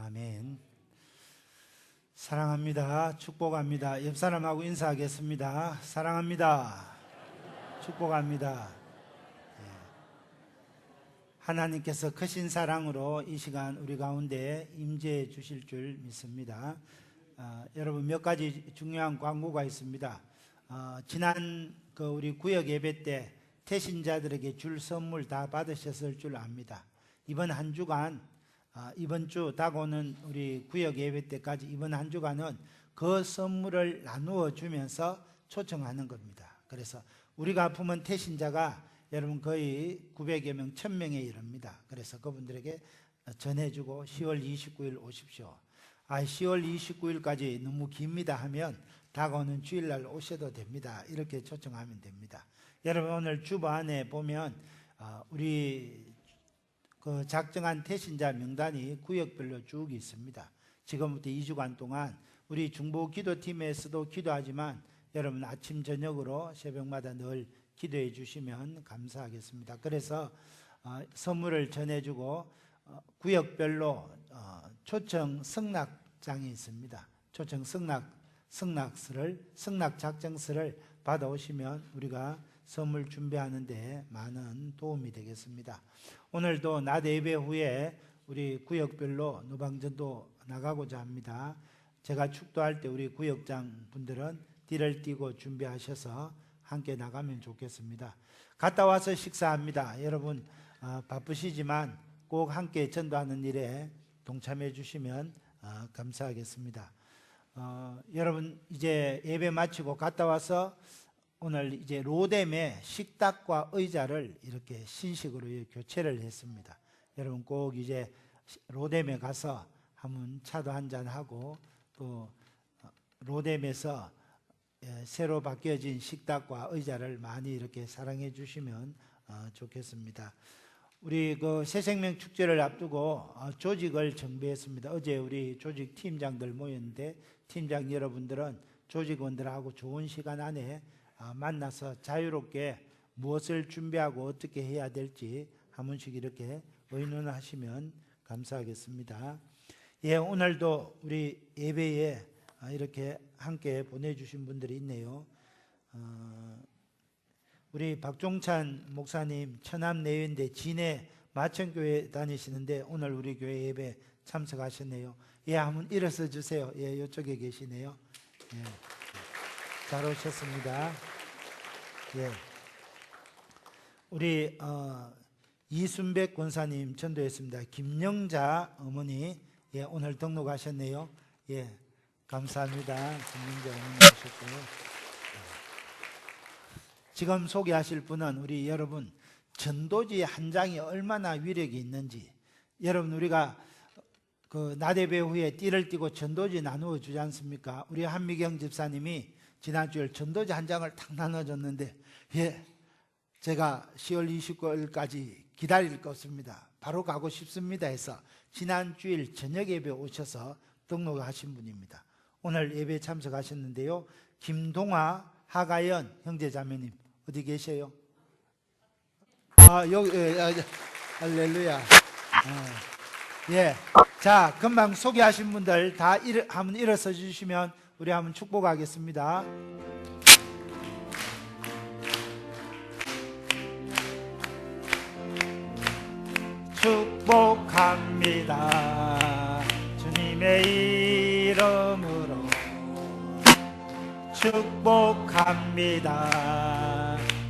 아멘. 사랑합니다. 축복합니다. 옆 사람하고 인사하겠습니다. 사랑합니다. 축복합니다. 하나님께서 크신 사랑으로 이 시간 우리 가운데 임재해 주실 줄 믿습니다. 여러분, 몇 가지 중요한 광고가 있습니다. 지난 우리 구역 예배 때 태신자들에게 줄 선물 다 받으셨을 줄 압니다. 이번 한 주간, 이번 주 다가오는 우리 구역 예배 때까지 이번 한 주간은 그 선물을 나누어 주면서 초청하는 겁니다. 그래서 우리가 품은 태신자가 여러분 거의 900여 명, 1000명에 이릅니다. 그래서 그분들에게 전해주고 10월 29일 오십시오. 10월 29일까지 너무 깁니다 하면 다가오는 주일날 오셔도 됩니다. 이렇게 초청하면 됩니다. 여러분, 오늘 주보안에 보면 우리 그 작정한 태신자 명단이 구역별로 쭉 있습니다. 지금부터 2주간 동안 우리 중보 기도팀에서도 기도하지만 여러분 아침 저녁으로 새벽마다 늘 기도해 주시면 감사하겠습니다. 그래서 선물을 전해주고 구역별로 초청 승낙장이 있습니다. 초청 승낙 작정서를 받아오시면 우리가 선물 준비하는 데 많은 도움이 되겠습니다. 오늘도 낮 예배 후에 우리 구역별로 노방전도 나가고자 합니다. 제가 축도할 때 우리 구역장 분들은 띠를 띠고 준비하셔서 함께 나가면 좋겠습니다. 갔다 와서 식사합니다. 여러분 바쁘시지만 꼭 함께 전도하는 일에 동참해 주시면 감사하겠습니다. 여러분, 이제 예배 마치고 갔다 와서 오늘 이제 로뎀에 식탁과 의자를 이렇게 신식으로 교체를 했습니다. 여러분 꼭 이제 로뎀에 가서 한번 차도 한잔 하고 또 로뎀에서 새로 바뀌어진 식탁과 의자를 많이 이렇게 사랑해 주시면 좋겠습니다. 우리 그 새생명 축제를 앞두고 조직을 정비했습니다. 어제 우리 조직 팀장들 모였는데 팀장 여러분들은 조직원들하고 좋은 시간 안에 만나서 자유롭게 무엇을 준비하고 어떻게 해야 될지 한 번씩 이렇게 의논하시면 감사하겠습니다. 오늘도 우리 예배에 이렇게 함께 보내주신 분들이 있네요. 우리 박종찬 목사님 천암 내외인데 진해 마천교회 다니시는데 오늘 우리 교회 예배 참석하셨네요. 한번 일어서 주세요. 이쪽에 계시네요. 잘 오셨습니다. 우리 이순백 권사님 전도했습니다. 김영자 어머니 오늘 등록하셨네요. 감사합니다. 김영자 어머니 오셨고요. 지금 소개하실 분은 우리 여러분 전도지 한 장이 얼마나 위력이 있는지, 여러분 우리가 그 나대배 후에 띠를 띠고 전도지 나누어 주지 않습니까? 우리 한미경 집사님이 지난주에 전도지 한 장을 탁 나눠줬는데 제가 10월 29일까지 기다릴 거 없습니다. 바로 가고 싶습니다 해서 지난 주일 저녁 예배 오셔서 등록하신 분입니다. 오늘 예배 참석하셨는데요. 김동아, 하가연 형제자매님 어디 계세요? 여기 할렐루야. 자, 금방 소개하신 분들 다 한번 일어서 주시면 우리 한번 축복하겠습니다. 축복합니다. 주님의 이름으로 축복합니다.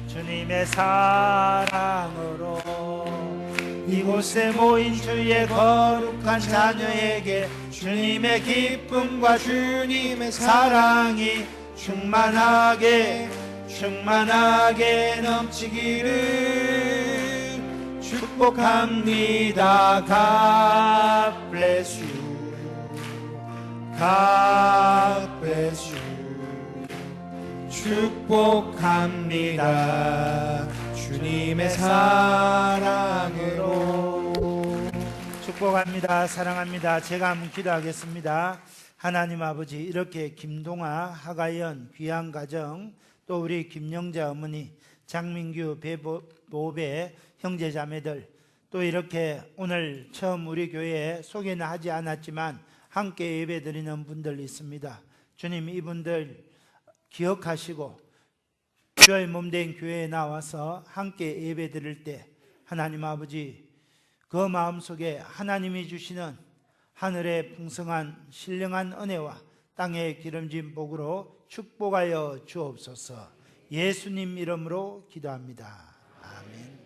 주님의 사랑으로 이곳에 모인 주의 거룩한 자녀에게 주님의 기쁨과 주님의 사랑이 충만하게 넘치기를 축복합니다. God bless you. God bless you. 축복합니다. 주님의 사랑으로. 축복합니다. 사랑합니다. 제가 한번 기도하겠습니다. 하나님 아버지, 이렇게 김동아, 하가연 귀한 가정, 또 우리 김영자 어머니, 장민규, 배보배 형제자매들, 또 이렇게 오늘 처음 우리 교회에 소개는 하지 않았지만 함께 예배드리는 분들 있습니다. 주님, 이분들 기억하시고 주의 몸된 교회에 나와서 함께 예배드릴 때 하나님 아버지, 그 마음속에 하나님이 주시는 하늘의 풍성한 신령한 은혜와 땅의 기름진 복으로 축복하여 주옵소서. 예수님 이름으로 기도합니다. 아멘.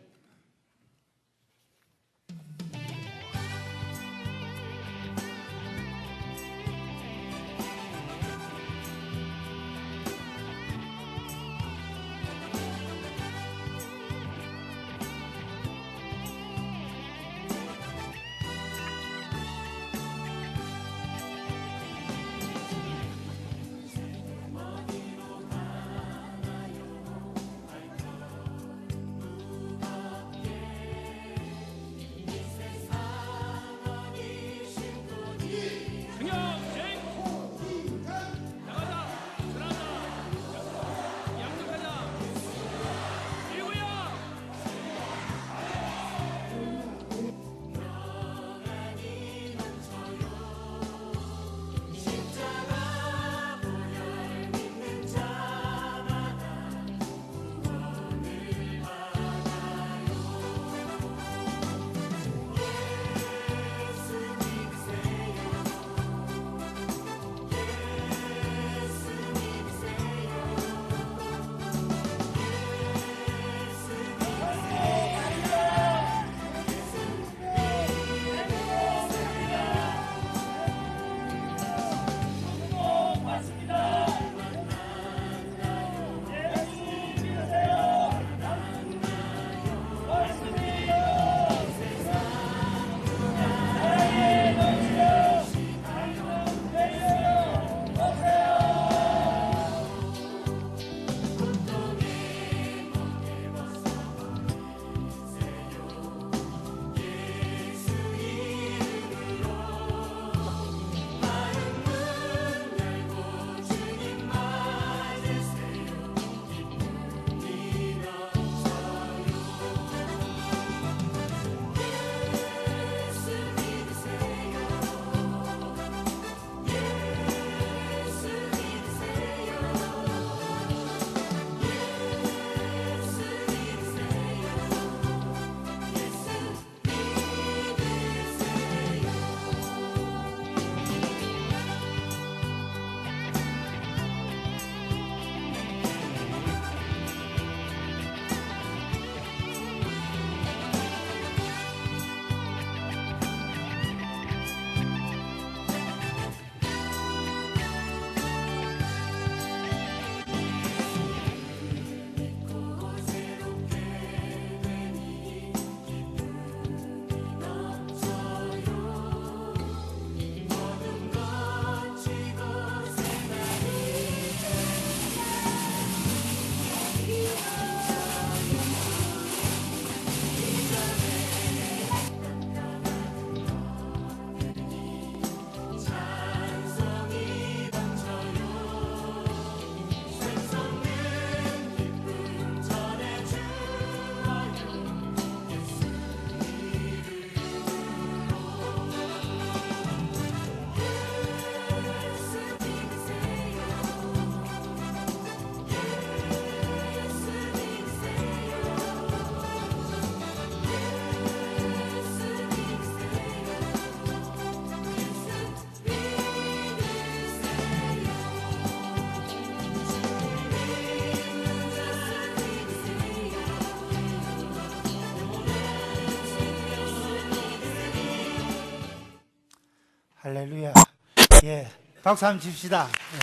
할렐루야. 예, 박수 한번 칩시다. 예.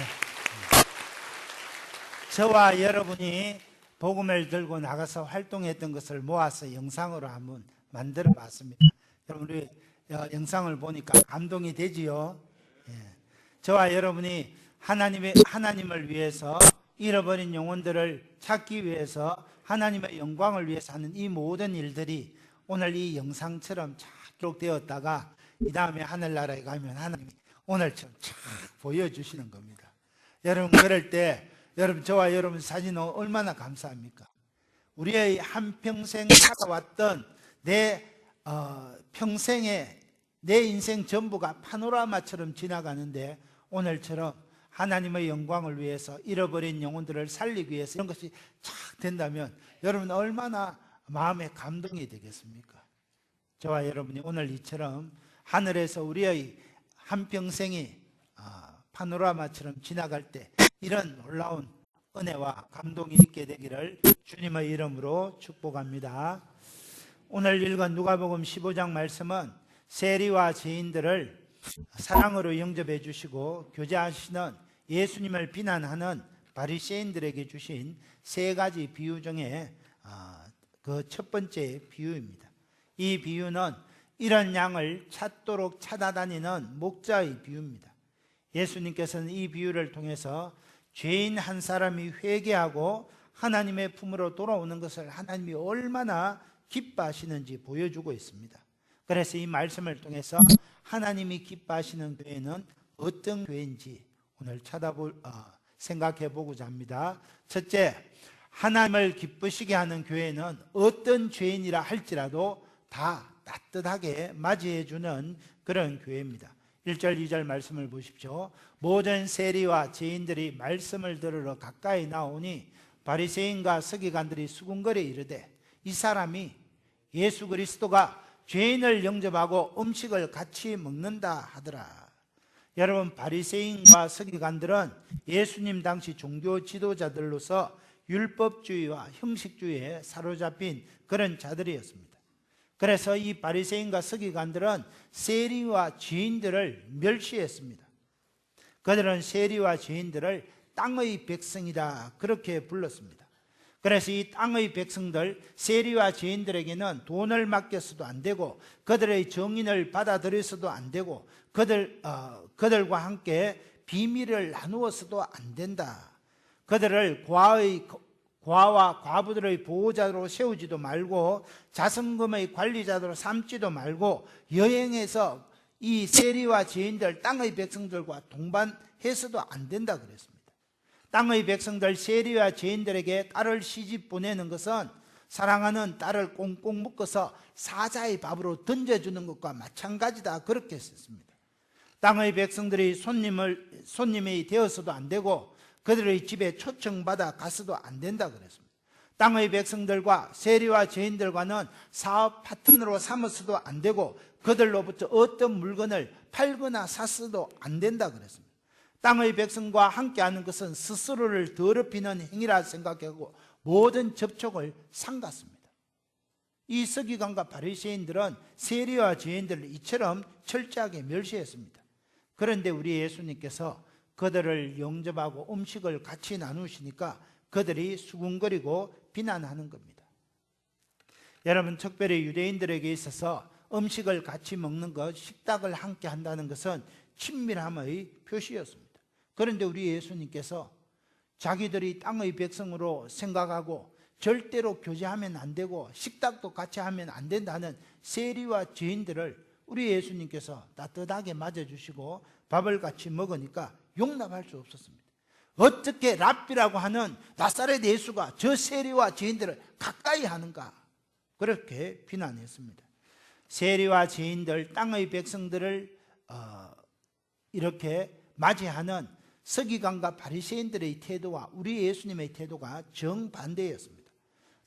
저와 여러분이 복음을 들고 나가서 활동했던 것을 모아서 영상으로 한번 만들어 봤습니다. 여러분, 우리 영상을 보니까 감동이 되지요? 예. 저와 여러분이 하나님을 위해서 잃어버린 영혼들을 찾기 위해서 하나님의 영광을 위해서 하는 이 모든 일들이 오늘 이 영상처럼 쫙 기록되었다가 이 다음에 하늘나라에 가면 하나님이 오늘처럼 쫙 보여주시는 겁니다. 여러분, 그럴 때 여러분, 저와 여러분 사진은 얼마나 감사합니까? 우리의 한평생 살아왔던 내 평생에 내 인생 전부가 파노라마처럼 지나가는데 오늘처럼 하나님의 영광을 위해서 잃어버린 영혼들을 살리기 위해서 이런 것이 착 된다면 여러분 얼마나 마음에 감동이 되겠습니까? 저와 여러분이 오늘 이처럼 하늘에서 우리의 한평생이 파노라마처럼 지나갈 때 이런 놀라운 은혜와 감동이 있게 되기를 주님의 이름으로 축복합니다. 오늘 읽은 누가복음 15장 말씀은 세리와 죄인들을 사랑으로 영접해 주시고 교제하시는 예수님을 비난하는 바리새인들에게 주신 세 가지 비유 중에 그 첫 번째 비유입니다. 이 비유는 이런 양을 찾도록 찾아다니는 목자의 비유입니다. 예수님께서는 이 비유를 통해서 죄인 한 사람이 회개하고 하나님의 품으로 돌아오는 것을 하나님이 얼마나 기뻐하시는지 보여주고 있습니다. 그래서 이 말씀을 통해서 하나님이 기뻐하시는 교회는 어떤 교회인지 오늘 생각해 보고자 합니다. 첫째, 하나님을 기쁘시게 하는 교회는 어떤 죄인이라 할지라도 다 따뜻하게 맞이해 주는 그런 교회입니다. 1절 2절 말씀을 보십시오. 모든 세리와 죄인들이 말씀을 들으러 가까이 나오니 바리새인과 서기관들이 수군거려 이르되 이 사람이 예수 그리스도가 죄인을 영접하고 음식을 같이 먹는다 하더라. 여러분, 바리새인과 서기관들은 예수님 당시 종교 지도자들로서 율법주의와 형식주의에 사로잡힌 그런 자들이었습니다. 그래서 이 바리새인과 서기관들은 세리와 죄인들을 멸시했습니다. 그들은 세리와 죄인들을 땅의 백성이다 그렇게 불렀습니다. 그래서 이 땅의 백성들, 세리와 죄인들에게는 돈을 맡겨서도 안 되고 그들의 정인을 받아들여서도 안 되고 그들과 함께 비밀을 나누어서도 안 된다. 그들을 과와 과부들의 보호자로 세우지도 말고 자선금의 관리자로 삼지도 말고 여행해서 이 세리와 죄인들, 땅의 백성들과 동반해서도 안 된다 그랬습니다. 땅의 백성들, 세리와 죄인들에게 딸을 시집 보내는 것은 사랑하는 딸을 꽁꽁 묶어서 사자의 밥으로 던져주는 것과 마찬가지다 그렇게 했습니다. 땅의 백성들이 손님이 되어서도 안 되고 그들의 집에 초청받아 가서도 안 된다 그랬습니다. 땅의 백성들과 세리와 죄인들과는 사업 파트너로 삼아서도 안 되고 그들로부터 어떤 물건을 팔거나 샀어도 안 된다 그랬습니다. 땅의 백성과 함께하는 것은 스스로를 더럽히는 행위라 생각하고 모든 접촉을 삼갔습니다. 이 서기관과 바리새인들은 세리와 죄인들을 이처럼 철저하게 멸시했습니다. 그런데 우리 예수님께서 그들을 영접하고 음식을 같이 나누시니까 그들이 수군거리고 비난하는 겁니다. 여러분, 특별히 유대인들에게 있어서 음식을 같이 먹는 것, 식탁을 함께 한다는 것은 친밀함의 표시였습니다. 그런데 우리 예수님께서 자기들이 땅의 백성으로 생각하고 절대로 교제하면 안 되고 식탁도 같이 하면 안 된다는 세리와 죄인들을 우리 예수님께서 따뜻하게 맞아주시고 밥을 같이 먹으니까 용납할 수 없었습니다. 어떻게 랍비라고 하는 나사렛 예수가 저 세리와 죄인들을 가까이 하는가 그렇게 비난했습니다. 세리와 죄인들, 땅의 백성들을 이렇게 맞이하는 서기관과 바리새인들의 태도와 우리 예수님의 태도가 정반대였습니다.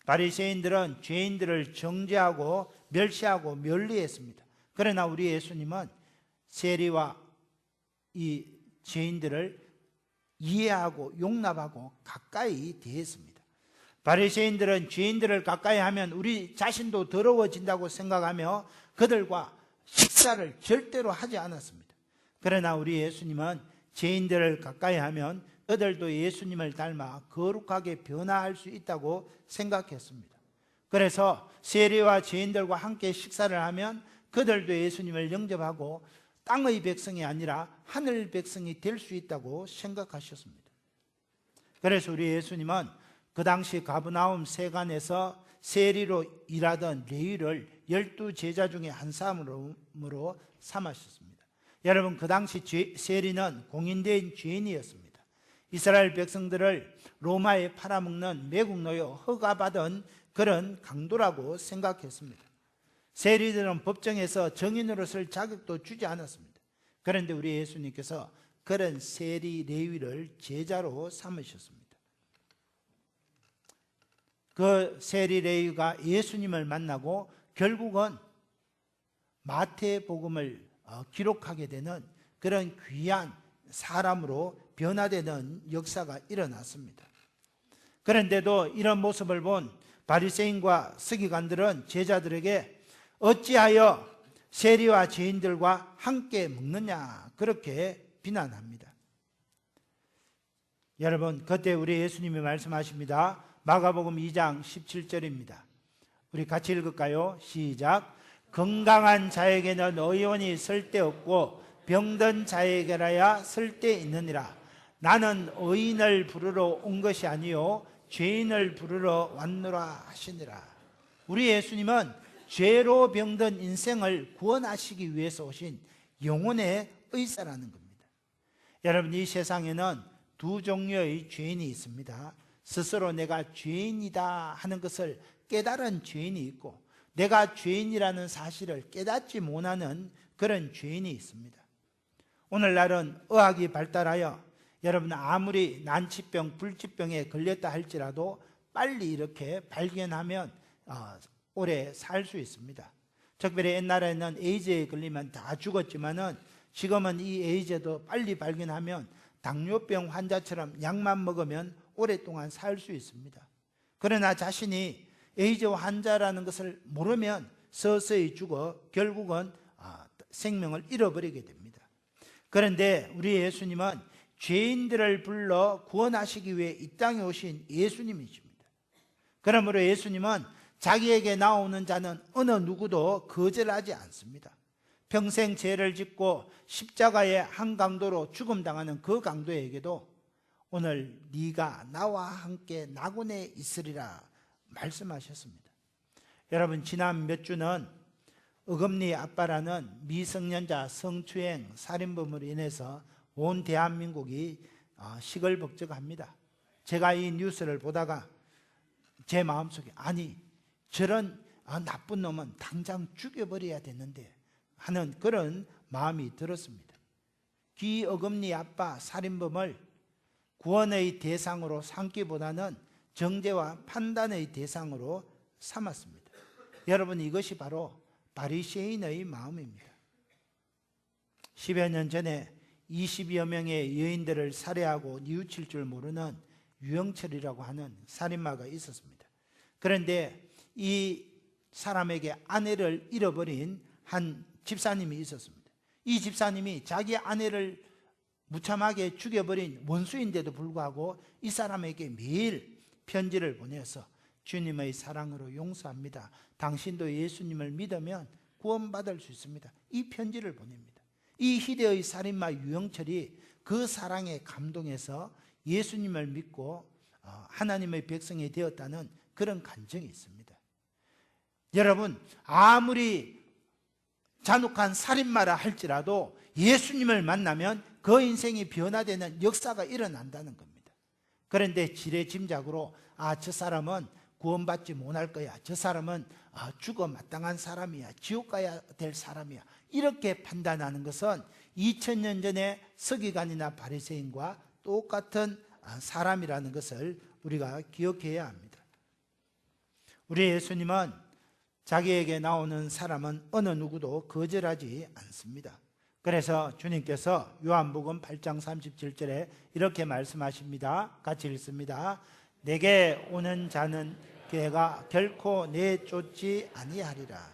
바리새인들은 죄인들을 정죄하고 멸시하고 면리했습니다. 그러나 우리 예수님은 세리와 이 죄인들을 이해하고 용납하고 가까이 대했습니다. 바리새인들은 죄인들을 가까이 하면 우리 자신도 더러워진다고 생각하며 그들과 식사를 절대로 하지 않았습니다. 그러나 우리 예수님은 죄인들을 가까이 하면 그들도 예수님을 닮아 거룩하게 변화할 수 있다고 생각했습니다. 그래서 세리와 죄인들과 함께 식사를 하면 그들도 예수님을 영접하고 땅의 백성이 아니라 하늘 백성이 될 수 있다고 생각하셨습니다. 그래서 우리 예수님은 그 당시 가브나움 세관에서 세리로 일하던 레위를 12제자 중에 한 사람으로 삼으셨습니다. 여러분, 그 당시 세리는 공인된 죄인이었습니다. 이스라엘 백성들을 로마에 팔아먹는 매국노예 허가받은 그런 강도라고 생각했습니다. 세리들은 법정에서 정인으로 설 자격도 주지 않았습니다. 그런데 우리 예수님께서 그런 세리 레위를 제자로 삼으셨습니다. 그 세리 레위가 예수님을 만나고 결국은 마태복음을 기록하게 되는 그런 귀한 사람으로 변화되는 역사가 일어났습니다. 그런데도 이런 모습을 본 바리새인과 서기관들은 제자들에게 어찌하여 세리와 죄인들과 함께 먹느냐 그렇게 비난합니다. 여러분, 그때 우리 예수님이 말씀하십니다. 마가복음 2장 17절입니다. 우리 같이 읽을까요? 시작. 건강한 자에게는 의원이 쓸데없고 병든 자에게라야 쓸데있느니라. 나는 의인을 부르러 온 것이 아니요 죄인을 부르러 왔노라 하시니라. 우리 예수님은 죄로 병든 인생을 구원하시기 위해서 오신 영혼의 의사라는 겁니다. 여러분, 이 세상에는 두 종류의 죄인이 있습니다. 스스로 내가 죄인이다 하는 것을 깨달은 죄인이 있고, 내가 죄인이라는 사실을 깨닫지 못하는 그런 죄인이 있습니다. 오늘날은 의학이 발달하여 여러분 아무리 난치병, 불치병에 걸렸다 할지라도 빨리 이렇게 발견하면 오래 살 수 있습니다. 특별히 옛날에는 에이즈에 걸리면 다 죽었지만은 지금은 이 에이즈도 빨리 발견하면 당뇨병 환자처럼 약만 먹으면 오랫동안 살 수 있습니다. 그러나 자신이 에이즈 환자라는 것을 모르면 서서히 죽어 결국은 생명을 잃어버리게 됩니다. 그런데 우리 예수님은 죄인들을 불러 구원하시기 위해 이 땅에 오신 예수님이십니다. 그러므로 예수님은 자기에게 나오는 자는 어느 누구도 거절하지 않습니다. 평생 죄를 짓고 십자가의 한 강도로 죽음당하는 그 강도에게도 오늘 네가 나와 함께 낙원에 있으리라 말씀하셨습니다. 여러분, 지난 몇 주는 어금니 아빠라는 미성년자 성추행 살인범으로 인해서 온 대한민국이 시끌벅적합니다. 제가 이 뉴스를 보다가 제 마음속에 아니 저런 나쁜 놈은 당장 죽여버려야 되는데 하는 그런 마음이 들었습니다. 귀어금니 아빠 살인범을 구원의 대상으로 삼기보다는 정죄와 판단의 대상으로 삼았습니다. 여러분, 이것이 바로 바리새인의 마음입니다. 10여 년 전에 20여 명의 여인들을 살해하고 뉘우칠 줄 모르는 유영철이라고 하는 살인마가 있었습니다. 그런데 이 사람에게 아내를 잃어버린 한 집사님이 있었습니다. 이 집사님이 자기 아내를 무참하게 죽여버린 원수인데도 불구하고 이 사람에게 매일 편지를 보내서 주님의 사랑으로 용서합니다. 당신도 예수님을 믿으면 구원받을 수 있습니다. 이 편지를 보냅니다. 이 희대의 살인마 유영철이 그 사랑에 감동해서 예수님을 믿고 하나님의 백성이 되었다는 그런 간증이 있습니다. 여러분, 아무리 잔혹한 살인마라 할지라도 예수님을 만나면 그 인생이 변화되는 역사가 일어난다는 겁니다. 그런데 지레짐작으로 저 사람은 구원받지 못할 거야, 저 사람은 죽어 마땅한 사람이야, 지옥 가야 될 사람이야, 이렇게 판단하는 것은 2000년 전에 서기관이나 바리새인과 똑같은 사람이라는 것을 우리가 기억해야 합니다. 우리 예수님은 자기에게 나오는 사람은 어느 누구도 거절하지 않습니다. 그래서 주님께서 요한복음 8장 37절에 이렇게 말씀하십니다. 같이 읽습니다. 내게 오는 자는 걔가 결코 내쫓지 아니하리라.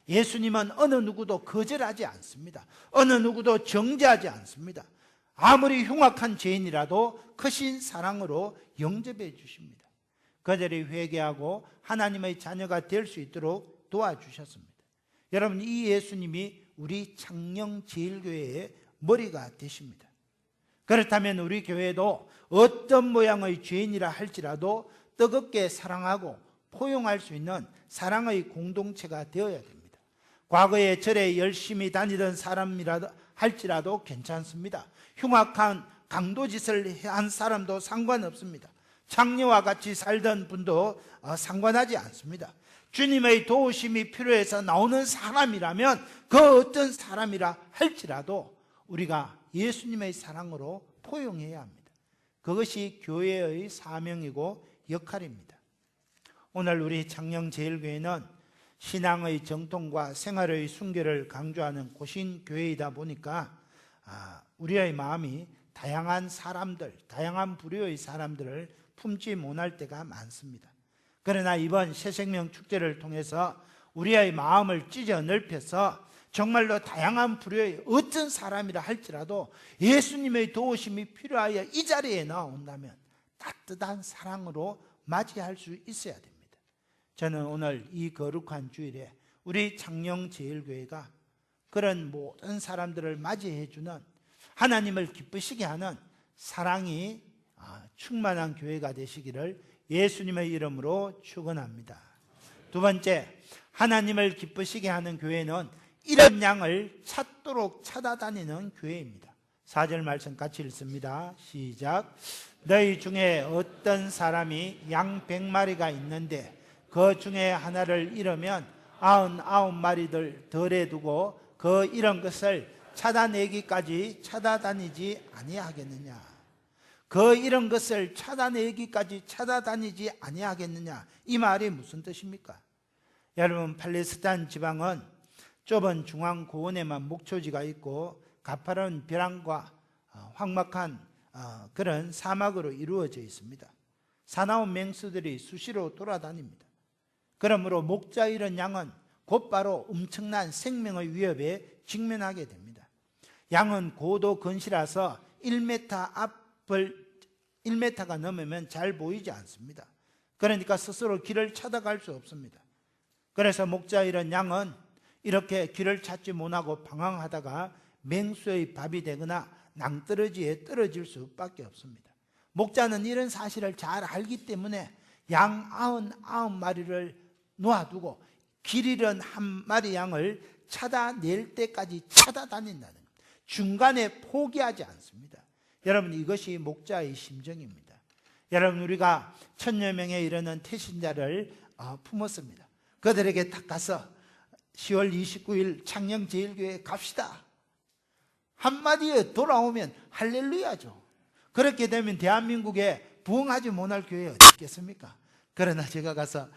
예수님은 어느 누구도 거절하지 않습니다. 어느 누구도 정죄하지 않습니다. 아무리 흉악한 죄인이라도 크신 사랑으로 영접해 주십니다. 그들이 회개하고 하나님의 자녀가 될 수 있도록 도와주셨습니다. 여러분, 이 예수님이 우리 창녕제일교회의 머리가 되십니다. 그렇다면 우리 교회도 어떤 모양의 죄인이라 할지라도 뜨겁게 사랑하고 포용할 수 있는 사랑의 공동체가 되어야 됩니다. 과거에 절에 열심히 다니던 사람이라 할지라도 괜찮습니다. 흉악한 강도짓을 한 사람도 상관없습니다. 창녀와 같이 살던 분도 상관하지 않습니다. 주님의 도우심이 필요해서 나오는 사람이라면 그 어떤 사람이라 할지라도 우리가 예수님의 사랑으로 포용해야 합니다. 그것이 교회의 사명이고 역할입니다. 오늘 우리 창녕제일교회는 신앙의 정통과 생활의 순결을 강조하는 고신교회이다 보니까 우리의 마음이 다양한 사람들, 다양한 부류의 사람들을 품지 못할 때가 많습니다. 그러나 이번 새생명 축제를 통해서 우리의 마음을 찢어 넓혀서 정말로 다양한 부류의 어떤 사람이라 할지라도 예수님의 도우심이 필요하여 이 자리에 나온다면 따뜻한 사랑으로 맞이할 수 있어야 됩니다. 저는 오늘 이 거룩한 주일에 우리 창녕제일교회가 그런 모든 사람들을 맞이해 주는, 하나님을 기쁘시게 하는 사랑이 충만한 교회가 되시기를 예수님의 이름으로 축원합니다. 두 번째, 하나님을 기쁘시게 하는 교회는 이런 양을 찾도록 찾아다니는 교회입니다. 4절 말씀 같이 읽습니다. 시작. 너희 중에 어떤 사람이 양 100마리가 있는데 그 중에 하나를 잃으면 99마리들 덜에 두고 그 잃은 것을 찾아내기까지 찾아다니지 아니하겠느냐. 그 잃은 것을 찾아내기까지 찾아다니지 아니하겠느냐. 이 말이 무슨 뜻입니까? 여러분, 팔레스타인 지방은 좁은 중앙 고원에만 목초지가 있고 가파른 벼랑과 황막한 그런 사막으로 이루어져 있습니다. 사나운 맹수들이 수시로 돌아다닙니다. 그러므로 목자 잃은 양은 곧바로 엄청난 생명의 위협에 직면하게 됩니다. 양은 고도 근시라서 1m가 넘으면 잘 보이지 않습니다. 그러니까 스스로 길을 찾아갈 수 없습니다. 그래서 목자 잃은 양은 이렇게 길을 찾지 못하고 방황하다가 맹수의 밥이 되거나 낭떠러지에 떨어질 수밖에 없습니다. 목자는 이런 사실을 잘 알기 때문에 양 99마리를 놓아두고 길 잃은 한 마리 양을 찾아낼 때까지 찾아다닌다는 겁니다. 중간에 포기하지 않습니다. 여러분, 이것이 목자의 심정입니다. 여러분, 우리가 1000여 명에 이르는 태신자를 품었습니다. 그들에게 딱 가서 10월 29일 창녕제일교회에 갑시다. 한마디에 돌아오면 할렐루야죠. 그렇게 되면 대한민국에 부흥하지 못할 교회 어디 있겠습니까? 그러나 제가 가서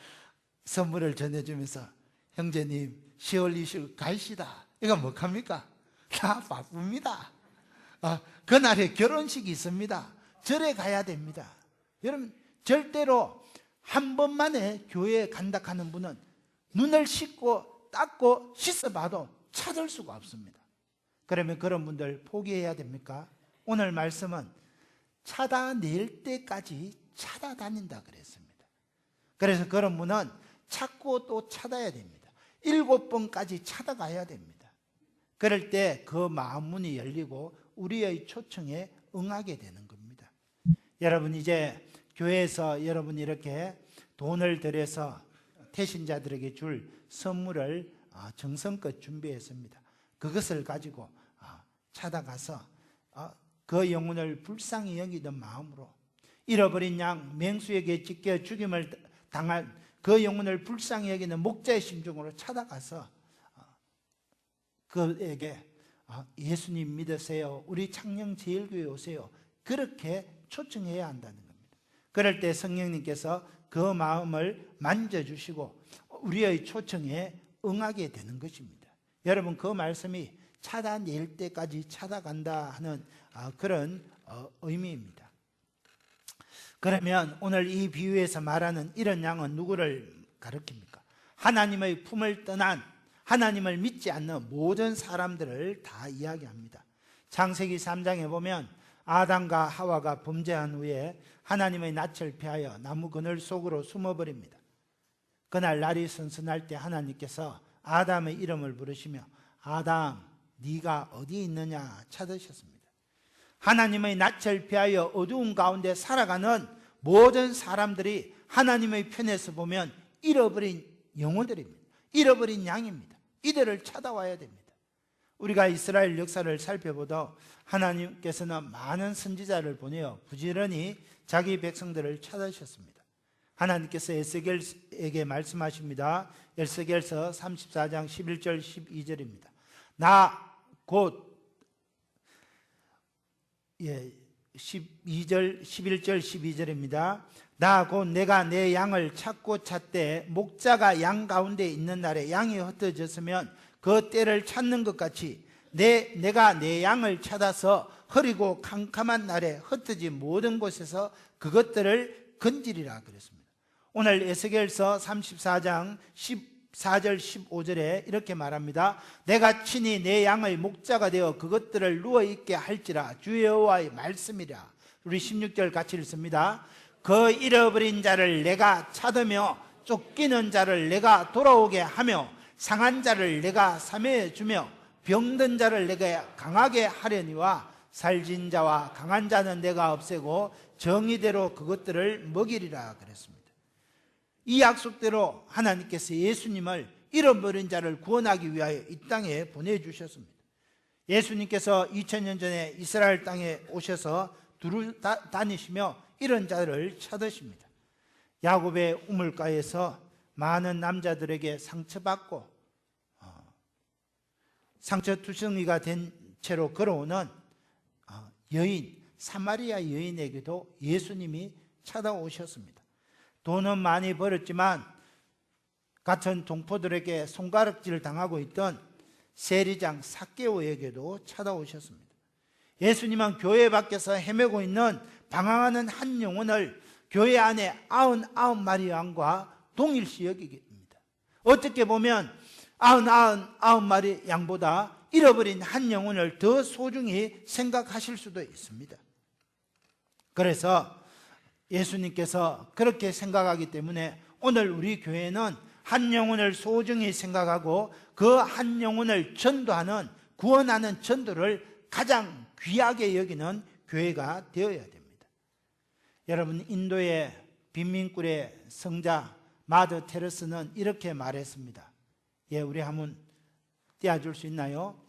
선물을 전해주면서 형제님 10월 20일 가시다. 이거 뭐합니까? 다 바쁩니다. 그날에 결혼식이 있습니다. 절에 가야 됩니다. 여러분, 절대로 한 번만에 교회에 간다 하는 분은 눈을 씻고 닦고 씻어봐도 찾을 수가 없습니다. 그러면 그런 분들 포기해야 됩니까? 오늘 말씀은 찾아낼 때까지 찾아다닌다 그랬습니다. 그래서 그런 분은 찾고 또 찾아야 됩니다. 7번까지 찾아가야 됩니다. 그럴 때 그 마음문이 열리고 우리의 초청에 응하게 되는 겁니다. 여러분, 이제 교회에서 여러분이 이렇게 돈을 들여서 태신자들에게 줄 선물을 정성껏 준비했습니다. 그것을 가지고 찾아가서 그 영혼을 불쌍히 여기던 마음으로 잃어버린 양 맹수에게 찢겨 죽임을 당한 그 영혼을 불쌍히 여기는 목자의 심정으로 찾아가서 그에게 예수님 믿으세요. 우리 창녕제일교회 오세요. 그렇게 초청해야 한다는 겁니다. 그럴 때 성령님께서 그 마음을 만져주시고 우리의 초청에 응하게 되는 것입니다. 여러분, 그 말씀이 찾아낼 때까지 찾아간다 하는 그런 의미입니다. 그러면 오늘 이 비유에서 말하는 이런 양은 누구를 가리킵니까? 하나님의 품을 떠난, 하나님을 믿지 않는 모든 사람들을 다 이야기합니다. 창세기 3장에 보면 아담과 하와가 범죄한 후에 하나님의 낯을 피하여 나무 그늘 속으로 숨어버립니다. 그날 날이 선선할 때 하나님께서 아담의 이름을 부르시며 아담, 네가 어디 있느냐 찾으셨습니다. 하나님의 낯을 피하여 어두운 가운데 살아가는 모든 사람들이 하나님의 편에서 보면 잃어버린 영혼들입니다. 잃어버린 양입니다. 이들을 찾아와야 됩니다. 우리가 이스라엘 역사를 살펴보도 하나님께서는 많은 선지자를 보내어 부지런히 자기 백성들을 찾으셨습니다. 하나님께서 에스겔에게 말씀하십니다. 에스겔서 34장 11절 12절입니다. 나 곧 11절 12절입니다. 나 곧 내가 내 양을 찾고 찾되 목자가 양 가운데 있는 날에 양이 흩어졌으면 그 때를 찾는 것 같이 내가 내 양을 찾아서 흐리고 캄캄한 날에 흩어진 모든 곳에서 그것들을 건지리라 그랬습니다. 오늘 에스겔서 34장 14절 15절에 이렇게 말합니다. 내가 친히 내 양의 목자가 되어 그것들을 누워있게 할지라 주 여호와의 말씀이라. 우리 16절 같이 읽습니다. 그 잃어버린 자를 내가 찾으며 쫓기는 자를 내가 돌아오게 하며 상한 자를 내가 사매해 주며 병든 자를 내가 강하게 하려니와 살진 자와 강한 자는 내가 없애고 정의대로 그것들을 먹이리라 그랬습니다. 이 약속대로 하나님께서 예수님을 잃어버린 자를 구원하기 위하여 이 땅에 보내주셨습니다. 예수님께서 2000년 전에 이스라엘 땅에 오셔서 두루 다니시며 이런 자를 찾으십니다. 야곱의 우물가에서 많은 남자들에게 상처받고 상처투성이가 된 채로 걸어오는 여인, 사마리아 여인에게도 예수님이 찾아오셨습니다. 돈은 많이 벌었지만 같은 동포들에게 손가락질 당하고 있던 세리장 삭개오에게도 찾아오셨습니다. 예수님은 교회 밖에서 헤매고 있는 방황하는 한 영혼을 교회 안에 99마리 양과 동일시 여기입니다. 어떻게 보면 99마리 양보다 잃어버린 한 영혼을 더 소중히 생각하실 수도 있습니다. 그래서 예수님께서 그렇게 생각하기 때문에 오늘 우리 교회는 한 영혼을 소중히 생각하고 그 한 영혼을 전도하는, 구원하는 전도를 가장 귀하게 여기는 교회가 되어야 됩니다. 여러분, 인도의 빈민굴의 성자 마더 테레스는 이렇게 말했습니다. 우리 한번 띄워줄 수 있나요?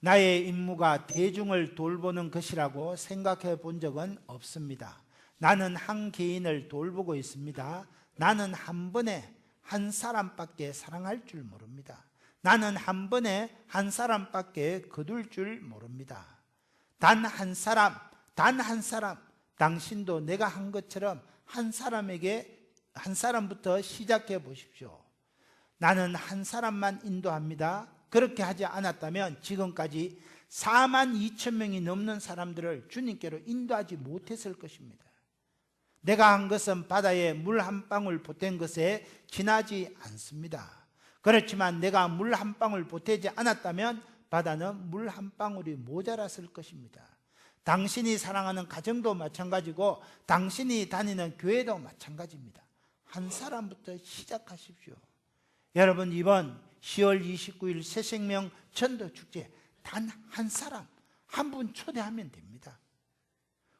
나의 임무가 대중을 돌보는 것이라고 생각해 본 적은 없습니다. 나는 한 개인을 돌보고 있습니다. 나는 한 번에 한 사람밖에 사랑할 줄 모릅니다. 나는 한 번에 한 사람밖에 거둘 줄 모릅니다. 단 한 사람, 당신도 내가 한 것처럼 한 사람부터 시작해 보십시오. 나는 한 사람만 인도합니다. 그렇게 하지 않았다면 지금까지 42,000명이 넘는 사람들을 주님께로 인도하지 못했을 것입니다. 내가 한 것은 바다에 물 한 방울 보탠 것에 지나지 않습니다. 그렇지만 내가 물 한 방울 보태지 않았다면 바다는 물 한 방울이 모자랐을 것입니다. 당신이 사랑하는 가정도 마찬가지고 당신이 다니는 교회도 마찬가지입니다. 한 사람부터 시작하십시오. 여러분, 이번 10월 29일 새생명 전도축제 단 한 사람, 한 분 초대하면 됩니다.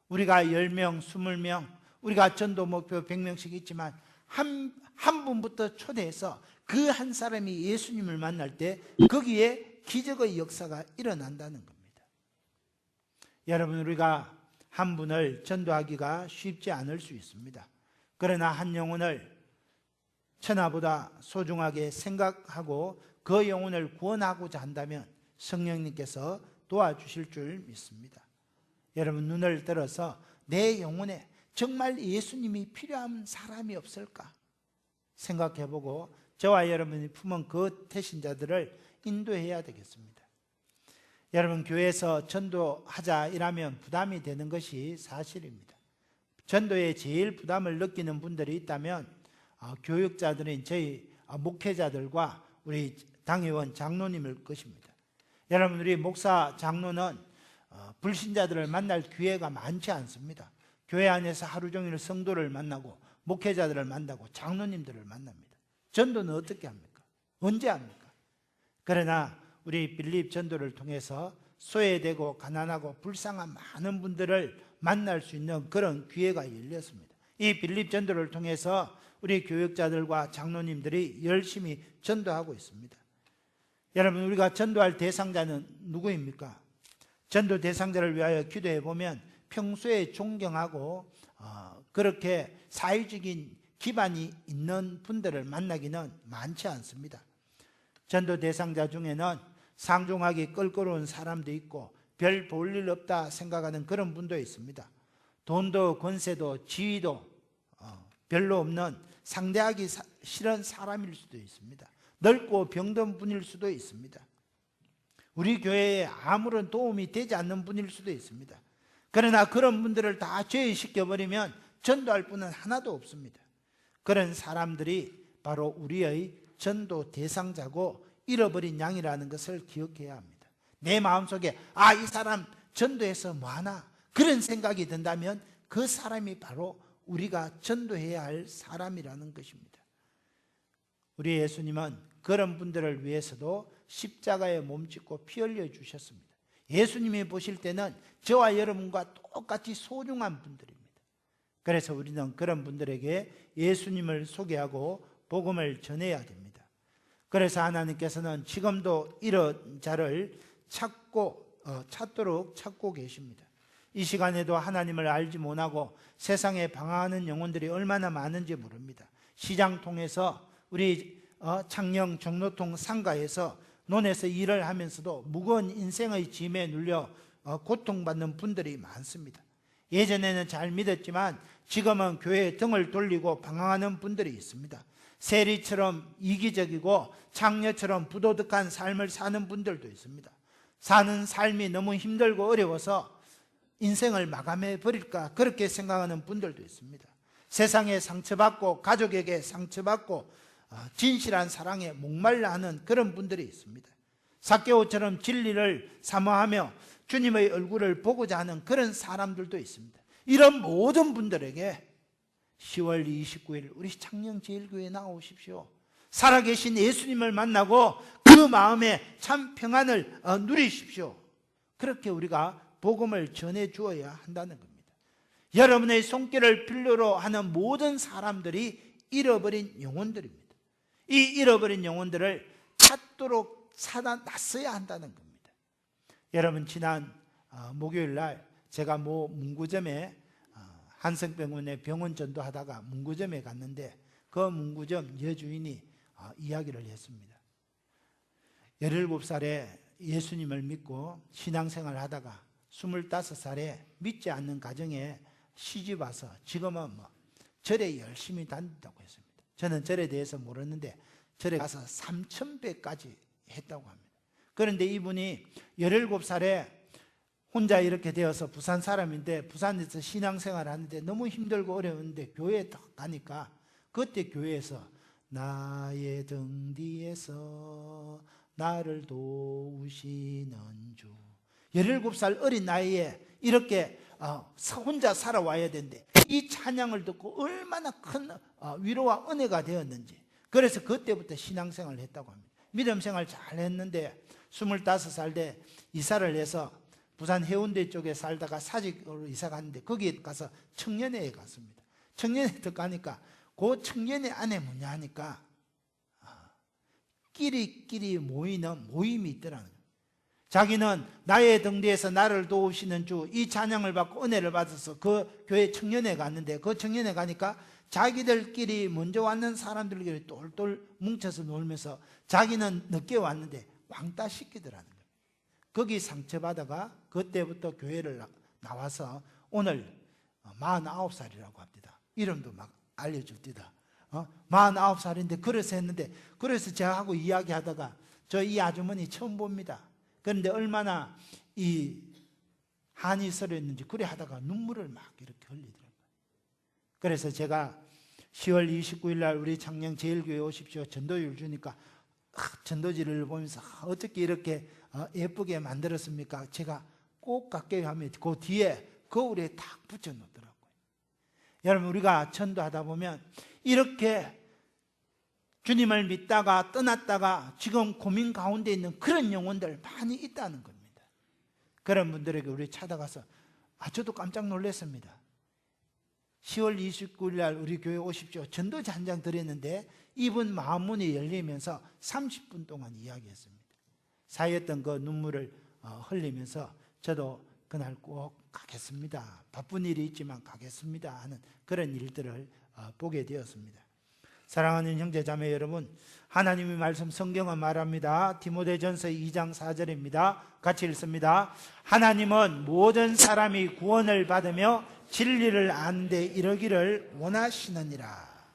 우리가 10명, 20명, 우리가 전도 목표 100명씩 있지만 한 분부터 초대해서 그 한 사람이 예수님을 만날 때 거기에 기적의 역사가 일어난다는 겁니다. 여러분, 우리가 한 분을 전도하기가 쉽지 않을 수 있습니다. 그러나 한 영혼을 천하보다 소중하게 생각하고 그 영혼을 구원하고자 한다면 성령님께서 도와주실 줄 믿습니다. 여러분, 눈을 들어서 내 영혼에 정말 예수님이 필요한 사람이 없을까 생각해보고 저와 여러분이 품은 그 태신자들을 인도해야 되겠습니다. 여러분, 교회에서 전도하자 이라면 부담이 되는 것이 사실입니다. 전도에 제일 부담을 느끼는 분들이 있다면 교육자들인 저희 목회자들과 우리 당회원 장로님일 것입니다. 여러분, 우리 목사 장로는 불신자들을 만날 기회가 많지 않습니다. 교회 안에서 하루 종일 성도를 만나고 목회자들을 만나고 장로님들을 만납니다. 전도는 어떻게 합니까? 언제 합니까? 그러나 우리 빌립 전도를 통해서 소외되고 가난하고 불쌍한 많은 분들을 만날 수 있는 그런 기회가 열렸습니다. 이 빌립 전도를 통해서 우리 교육자들과 장로님들이 열심히 전도하고 있습니다. 여러분, 우리가 전도할 대상자는 누구입니까? 전도 대상자를 위하여 기도해 보면 평소에 존경하고 그렇게 사회적인 기반이 있는 분들을 만나기는 많지 않습니다. 전도 대상자 중에는 상중하기 껄끄러운 사람도 있고 별 볼 일 없다 생각하는 그런 분도 있습니다. 돈도 권세도 지위도 별로 없는 상대하기 싫은 사람일 수도 있습니다. 넓고 병든 분일 수도 있습니다. 우리 교회에 아무런 도움이 되지 않는 분일 수도 있습니다. 그러나 그런 분들을 다 제외시켜버리면 전도할 분은 하나도 없습니다. 그런 사람들이 바로 우리의 전도 대상자고 잃어버린 양이라는 것을 기억해야 합니다. 내 마음속에 이 사람 전도해서 뭐하나 그런 생각이 든다면 그 사람이 바로 우리가 전도해야 할 사람이라는 것입니다. 우리 예수님은 그런 분들을 위해서도 십자가에 몸짓고 피 흘려 주셨습니다. 예수님이 보실 때는 저와 여러분과 똑같이 소중한 분들입니다. 그래서 우리는 그런 분들에게 예수님을 소개하고 복음을 전해야 됩니다. 그래서 하나님께서는 지금도 이런 자를 찾도록 찾고 계십니다. 이 시간에도 하나님을 알지 못하고 세상에 방황하는 영혼들이 얼마나 많은지 모릅니다. 시장 통해서 우리 창녕 종로통 상가에서 논에서 일을 하면서도 무거운 인생의 짐에 눌려 고통받는 분들이 많습니다. 예전에는 잘 믿었지만 지금은 교회에 등을 돌리고 방황하는 분들이 있습니다. 세리처럼 이기적이고 창녀처럼 부도덕한 삶을 사는 분들도 있습니다. 사는 삶이 너무 힘들고 어려워서 인생을 마감해 버릴까 그렇게 생각하는 분들도 있습니다. 세상에 상처받고 가족에게 상처받고 진실한 사랑에 목말라 하는 그런 분들이 있습니다. 삭개오처럼 진리를 사모하며 주님의 얼굴을 보고자 하는 그런 사람들도 있습니다. 이런 모든 분들에게 10월 29일 우리 창녕제일교회에 나오십시오. 살아계신 예수님을 만나고 그 마음에 참 평안을 누리십시오. 그렇게 우리가 복음을 전해 주어야 한다는 겁니다. 여러분의 손길을 필요로 하는 모든 사람들이 잃어버린 영혼들입니다. 이 잃어버린 영혼들을 찾도록 나서야 한다는 겁니다. 여러분, 지난 목요일 날 제가 문구점에 한성병원에 병원 전도하다가 문구점에 갔는데 그 문구점 여주인이 이야기를 했습니다. 17살에 예수님을 믿고 신앙생활을 하다가 25살에 믿지 않는 가정에 시집 와서 지금은 절에 열심히 다닌다고 했습니다. 저는 절에 대해서 모르는데 절에 가서 3,000배까지 했다고 합니다. 그런데 이분이 17살에 혼자 이렇게 되어서 부산 사람인데 부산에서 신앙생활을 하는데 너무 힘들고 어려운데 교회에 딱 가니까 그때 교회에서 나의 등 뒤에서 나를 도우시는 주, 17살 어린 나이에 이렇게 혼자 살아와야 되는데 이 찬양을 듣고 얼마나 큰 위로와 은혜가 되었는지, 그래서 그때부터 신앙생활을 했다고 합니다. 믿음생활 잘 했는데 25살 때 이사를 해서 부산 해운대 쪽에 살다가 사직으로 이사 갔는데 거기 가서 청년회에 갔습니다. 청년회 들어가니까 그 청년회 안에 뭐냐 하니까 끼리끼리 모이는 모임이 있더라는 거예요. 자기는 나의 등 뒤에서 나를 도우시는 주, 이 찬양을 받고 은혜를 받아서 그 교회 청년회 갔는데 그 청년회 가니까 자기들끼리 먼저 왔는 사람들끼리 똘똘 뭉쳐서 놀면서 자기는 늦게 왔는데 왕따 시키더라는 거예요. 거기 상처받아가 그때부터 교회를 나와서 오늘 49살이라고 합니다. 이름도 막 알려줍니다. 49살인데 그래서 했는데, 그래서 저하고 이야기하다가 저 이 아주머니 처음 봅니다. 그런데 얼마나 이 한이 서렸는지 그래 하다가 눈물을 막 이렇게 흘리더라고요. 그래서 제가 10월 29일 날 우리 창녕제일교회 오십시오 전도율 주니까 전도지를 보면서 어떻게 이렇게 예쁘게 만들었습니까? 제가 꼭 갈게요 하면 그 뒤에 거울에 딱 붙여놓더라고요. 여러분, 우리가 전도하다 보면 이렇게 주님을 믿다가 떠났다가 지금 고민 가운데 있는 그런 영혼들 많이 있다는 겁니다. 그런 분들에게 우리 찾아가서 저도 깜짝 놀랐습니다. 10월 29일 날 우리 교회 오십시오 전도지 한 장 드렸는데 이분 마음문이 열리면서 30분 동안 이야기했습니다. 쌓였던 그 눈물을 흘리면서 저도 그날 꼭 가겠습니다. 바쁜 일이 있지만 가겠습니다 하는 그런 일들을 보게 되었습니다. 사랑하는 형제자매 여러분, 하나님의 말씀 성경은 말합니다. 디모데전서 2장 4절입니다. 같이 읽습니다. 하나님은 모든 사람이 구원을 받으며 진리를 아는 데 이르기를 원하시느니라.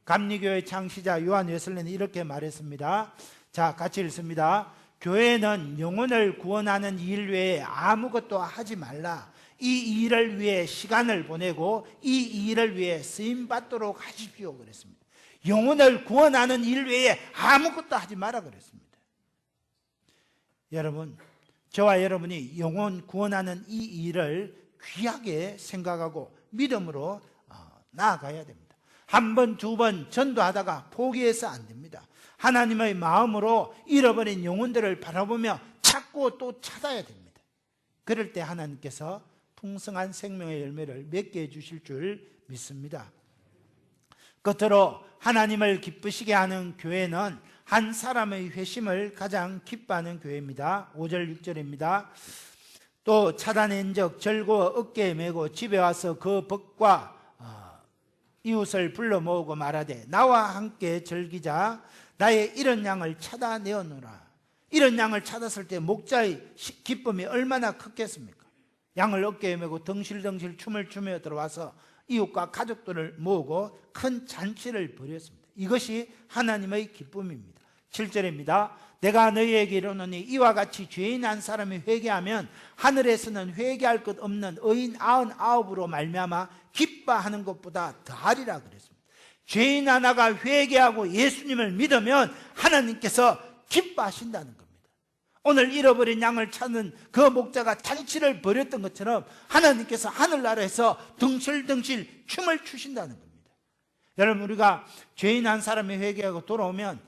감리교회 창시자 요한 웨슬리는 이렇게 말했습니다. 자, 같이 읽습니다. 교회는 영혼을 구원하는 일 외에 아무것도 하지 말라. 이 일을 위해 시간을 보내고 이 일을 위해 쓰임받도록 하십시오 그랬습니다. 영혼을 구원하는 일 외에 아무것도 하지 마라 그랬습니다. 여러분, 저와 여러분이 영혼 구원하는 이 일을 귀하게 생각하고 믿음으로 나아가야 됩니다. 한 번, 두 번 전도하다가 포기해서 안 됩니다. 하나님의 마음으로 잃어버린 영혼들을 바라보며 찾고 또 찾아야 됩니다. 그럴 때 하나님께서 풍성한 생명의 열매를 맺게 해주실 줄 믿습니다. 끝으로 하나님을 기쁘시게 하는 교회는 한 사람의 회심을 가장 기뻐하는 교회입니다. 5절 6절입니다. 또 차단한 적 절고 어깨에 메고 집에 와서 그 벗과 이웃을 불러 모으고 말하되 나와 함께 즐기자. 나의 이런 양을 찾아내어노라. 이런 양을 찾았을 때 목자의 기쁨이 얼마나 컸겠습니까? 양을 어깨에 메고 덩실덩실 춤을 추며 들어와서 이웃과 가족들을 모으고 큰 잔치를 벌였습니다. 이것이 하나님의 기쁨입니다. 7절입니다. 내가 너희에게 이르노니 이와 같이 죄인 한 사람이 회개하면 하늘에서는 회개할 것 없는 의인 99으로 말미암아 기뻐하는 것보다 더하리라 그랬습니다. 죄인 하나가 회개하고 예수님을 믿으면 하나님께서 기뻐하신다는 겁니다. 오늘 잃어버린 양을 찾는 그 목자가 잔치를 벌였던 것처럼 하나님께서 하늘나라에서 덩실덩실 춤을 추신다는 겁니다. 여러분, 우리가 죄인 한 사람이 회개하고 돌아오면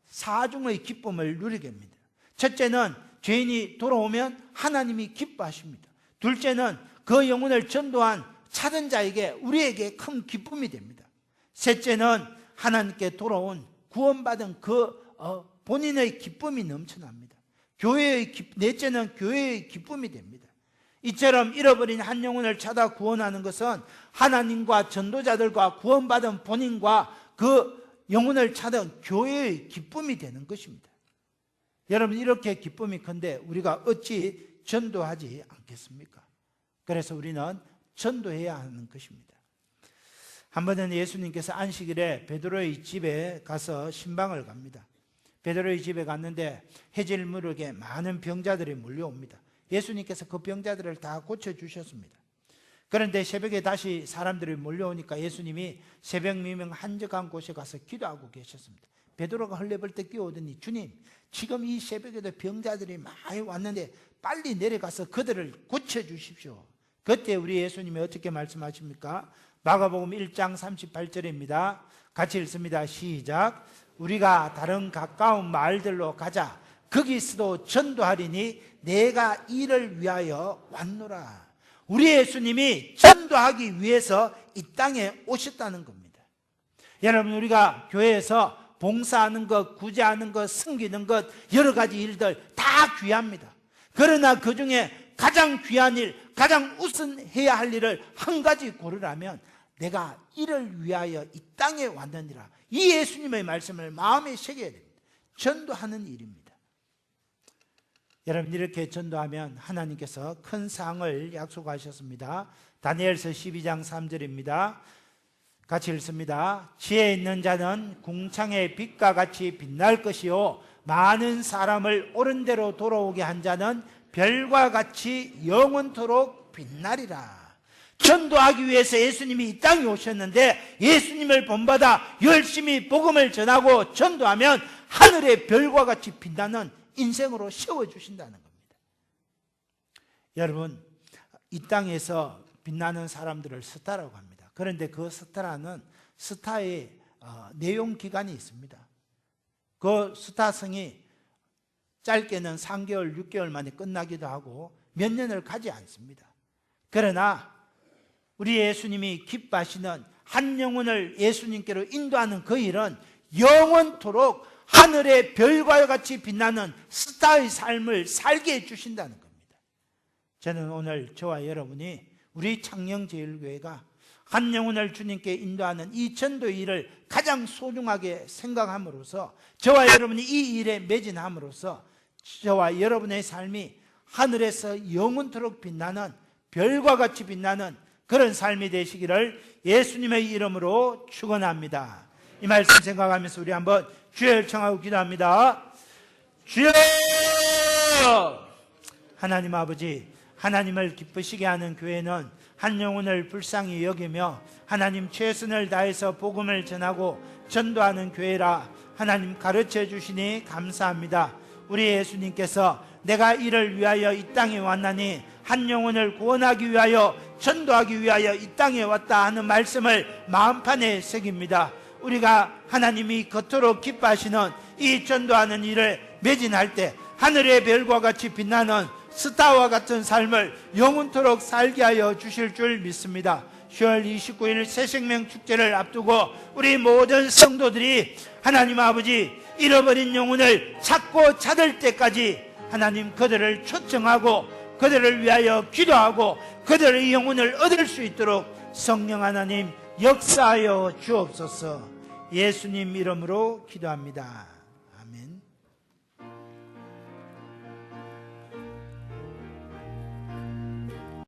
사중의 기쁨을 누리게 합니다. 첫째는 죄인이 돌아오면 하나님이 기뻐하십니다. 둘째는 그 영혼을 전도한 찾은 자에게 우리에게 큰 기쁨이 됩니다. 셋째는 하나님께 돌아온 구원받은 그 본인의 기쁨이 넘쳐납니다. 넷째는 교회의 기쁨이 됩니다. 이처럼 잃어버린 한 영혼을 찾아 구원하는 것은 하나님과 전도자들과 구원받은 본인과 그 영혼을 찾은 교회의 기쁨이 되는 것입니다. 여러분, 이렇게 기쁨이 큰데 우리가 어찌 전도하지 않겠습니까? 그래서 우리는 전도해야 하는 것입니다. 한 번은 예수님께서 안식일에 베드로의 집에 가서 신방을 갑니다. 베드로의 집에 갔는데 해질무렵에 많은 병자들이 몰려옵니다. 예수님께서 그 병자들을 다 고쳐주셨습니다. 그런데 새벽에 다시 사람들이 몰려오니까 예수님이 새벽 미명 한적한 곳에 가서 기도하고 계셨습니다. 베드로가 헐레벌떡 뛰어오더니 주님, 지금 이 새벽에도 병자들이 많이 왔는데 빨리 내려가서 그들을 고쳐주십시오. 그때 우리 예수님이 어떻게 말씀하십니까? 마가복음 1장 38절입니다. 같이 읽습니다. 시작. 우리가 다른 가까운 마을들로 가자. 거기서도 전도하리니 내가 이를 위하여 왔노라. 우리 예수님이 전도하기 위해서 이 땅에 오셨다는 겁니다. 여러분, 우리가 교회에서 봉사하는 것, 구제하는 것, 섬기는 것, 여러 가지 일들 다 귀합니다. 그러나 그 중에 가장 귀한 일, 가장 우선해야 할 일을 한 가지 고르라면 내가 이를 위하여 이 땅에 왔느니라. 이 예수님의 말씀을 마음에 새겨야 됩니다. 전도하는 일입니다. 여러분, 이렇게 전도하면 하나님께서 큰 상을 약속하셨습니다. 다니엘서 12장 3절입니다. 같이 읽습니다. 지혜 있는 자는 궁창의 빛과 같이 빛날 것이요 많은 사람을 옳은 대로 돌아오게 한 자는 별과 같이 영원토록 빛나리라. 전도하기 위해서 예수님이 이 땅에 오셨는데 예수님을 본받아 열심히 복음을 전하고 전도하면 하늘의 별과 같이 빛나는 인생으로 세워주신다는 겁니다. 여러분, 이 땅에서 빛나는 사람들을 스타라고 합니다. 그런데 그 스타의 내용 기간이 있습니다. 그 스타성이 짧게는 3개월, 6개월 만에 끝나기도 하고 몇 년을 가지 않습니다. 그러나 우리 예수님이 기뻐하시는 한 영혼을 예수님께로 인도하는 그 일은 영원토록 하늘의 별과 같이 빛나는 스타의 삶을 살게 해주신다는 겁니다. 저는 오늘 저와 여러분이 우리 창녕제일교회가 한 영혼을 주님께 인도하는 이 전도 일을 가장 소중하게 생각함으로써 저와 여러분이 이 일에 매진함으로써 저와 여러분의 삶이 하늘에서 영원토록 빛나는 별과 같이 빛나는 그런 삶이 되시기를 예수님의 이름으로 축원합니다. 이 말씀 생각하면서 우리 한번 주여 청하고 기도합니다. 주여! 하나님 아버지, 하나님을 기쁘시게 하는 교회는 한 영혼을 불쌍히 여기며 하나님 최선을 다해서 복음을 전하고 전도하는 교회라 하나님 가르쳐 주시니 감사합니다. 우리 예수님께서 내가 이를 위하여 이 땅에 왔나니 한 영혼을 구원하기 위하여 전도하기 위하여 이 땅에 왔다 하는 말씀을 마음판에 새깁니다. 우리가 하나님이 겉으로 기뻐하시는 이 전도하는 일을 매진할 때 하늘의 별과 같이 빛나는 스타와 같은 삶을 영원토록 살게 하여 주실 줄 믿습니다. 10월 29일 새생명 축제를 앞두고 우리 모든 성도들이 하나님 아버지 잃어버린 영혼을 찾고 찾을 때까지 하나님 그들을 초청하고 그들을 위하여 기도하고 그들의 영혼을 얻을 수 있도록 성령 하나님 역사하여 주옵소서. 예수님 이름으로 기도합니다. 아멘.